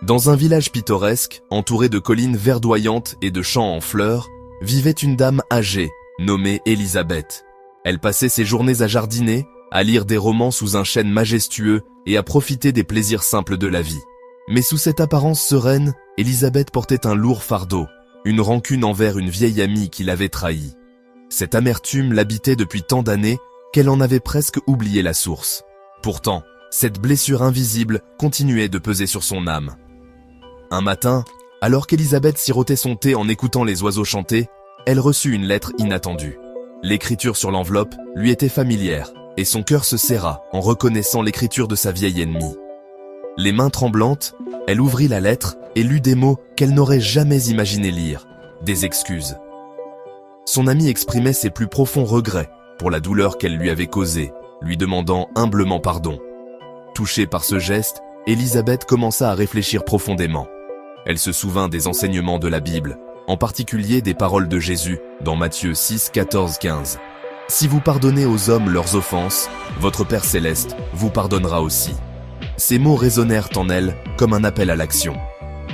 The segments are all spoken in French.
Dans un village pittoresque, entouré de collines verdoyantes et de champs en fleurs, vivait une dame âgée, nommée Élisabeth. Elle passait ses journées à jardiner, à lire des romans sous un chêne majestueux et à profiter des plaisirs simples de la vie. Mais sous cette apparence sereine, Élisabeth portait un lourd fardeau, une rancune envers une vieille amie qui l'avait trahie. Cette amertume l'habitait depuis tant d'années qu'elle en avait presque oublié la source. Pourtant, cette blessure invisible continuait de peser sur son âme. Un matin, alors qu'Élisabeth sirotait son thé en écoutant les oiseaux chanter, elle reçut une lettre inattendue. L'écriture sur l'enveloppe lui était familière, et son cœur se serra en reconnaissant l'écriture de sa vieille ennemie. Les mains tremblantes, elle ouvrit la lettre et lut des mots qu'elle n'aurait jamais imaginé lire, des excuses. Son amie exprimait ses plus profonds regrets pour la douleur qu'elle lui avait causée, lui demandant humblement pardon. Touchée par ce geste, Élisabeth commença à réfléchir profondément. Elle se souvint des enseignements de la Bible, en particulier des paroles de Jésus dans Matthieu 6, 14, 15. « Si vous pardonnez aux hommes leurs offenses, votre Père céleste vous pardonnera aussi. » Ces mots résonnèrent en elle comme un appel à l'action.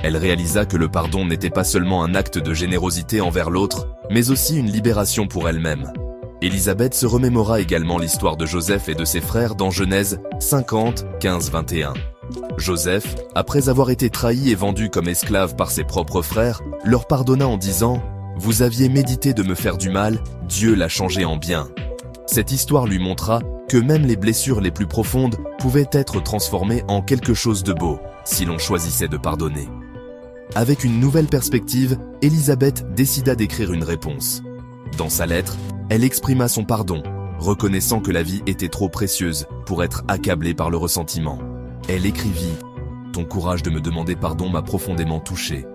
Elle réalisa que le pardon n'était pas seulement un acte de générosité envers l'autre, mais aussi une libération pour elle-même. Élisabeth se remémora également l'histoire de Joseph et de ses frères dans Genèse 50, 15, 21. Joseph, après avoir été trahi et vendu comme esclave par ses propres frères, leur pardonna en disant « Vous aviez médité de me faire du mal, Dieu l'a changé en bien. » Cette histoire lui montra que même les blessures les plus profondes pouvaient être transformées en quelque chose de beau, si l'on choisissait de pardonner. Avec une nouvelle perspective, Élisabeth décida d'écrire une réponse. Dans sa lettre, elle exprima son pardon, reconnaissant que la vie était trop précieuse pour être accablée par le ressentiment. Elle écrivit « Ton courage de me demander pardon m'a profondément touché.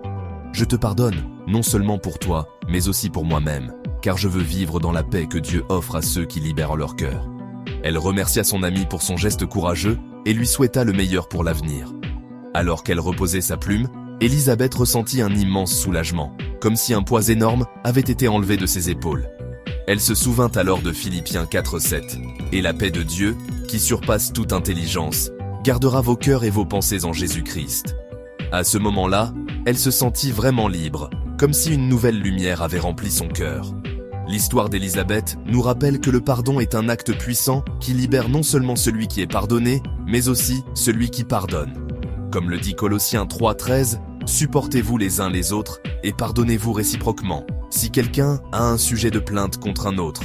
Je te pardonne, non seulement pour toi, mais aussi pour moi-même, car je veux vivre dans la paix que Dieu offre à ceux qui libèrent leur cœur. » Elle remercia son amie pour son geste courageux et lui souhaita le meilleur pour l'avenir. Alors qu'elle reposait sa plume, Élisabeth ressentit un immense soulagement, comme si un poids énorme avait été enlevé de ses épaules. Elle se souvint alors de Philippiens 4:7. « Et la paix de Dieu, qui surpasse toute intelligence, gardera vos cœurs et vos pensées en Jésus-Christ. » À ce moment-là, elle se sentit vraiment libre, comme si une nouvelle lumière avait rempli son cœur. L'histoire d'Élisabeth nous rappelle que le pardon est un acte puissant qui libère non seulement celui qui est pardonné, mais aussi celui qui pardonne. Comme le dit Colossiens 3:13, « Supportez-vous les uns les autres et pardonnez-vous réciproquement, si quelqu'un a un sujet de plainte contre un autre.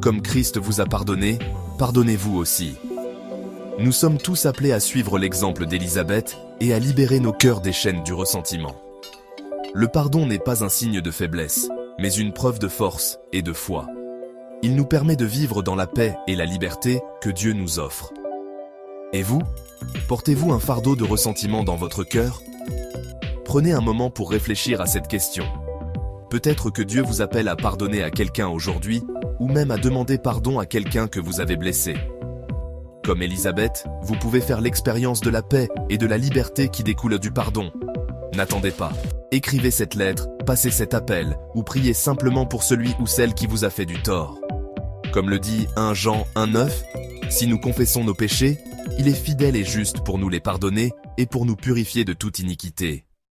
Comme Christ vous a pardonné, pardonnez-vous aussi. » Nous sommes tous appelés à suivre l'exemple d'Élisabeth et à libérer nos cœurs des chaînes du ressentiment. Le pardon n'est pas un signe de faiblesse, mais une preuve de force et de foi. Il nous permet de vivre dans la paix et la liberté que Dieu nous offre. Et vous, portez-vous un fardeau de ressentiment dans votre cœur? Prenez un moment pour réfléchir à cette question. Peut-être que Dieu vous appelle à pardonner à quelqu'un aujourd'hui, ou même à demander pardon à quelqu'un que vous avez blessé. Comme Élisabeth, vous pouvez faire l'expérience de la paix et de la liberté qui découle du pardon. N'attendez pas. Écrivez cette lettre, passez cet appel, ou priez simplement pour celui ou celle qui vous a fait du tort. Comme le dit 1 Jean 1:9, si nous confessons nos péchés, il est fidèle et juste pour nous les pardonner et pour nous purifier de toute iniquité.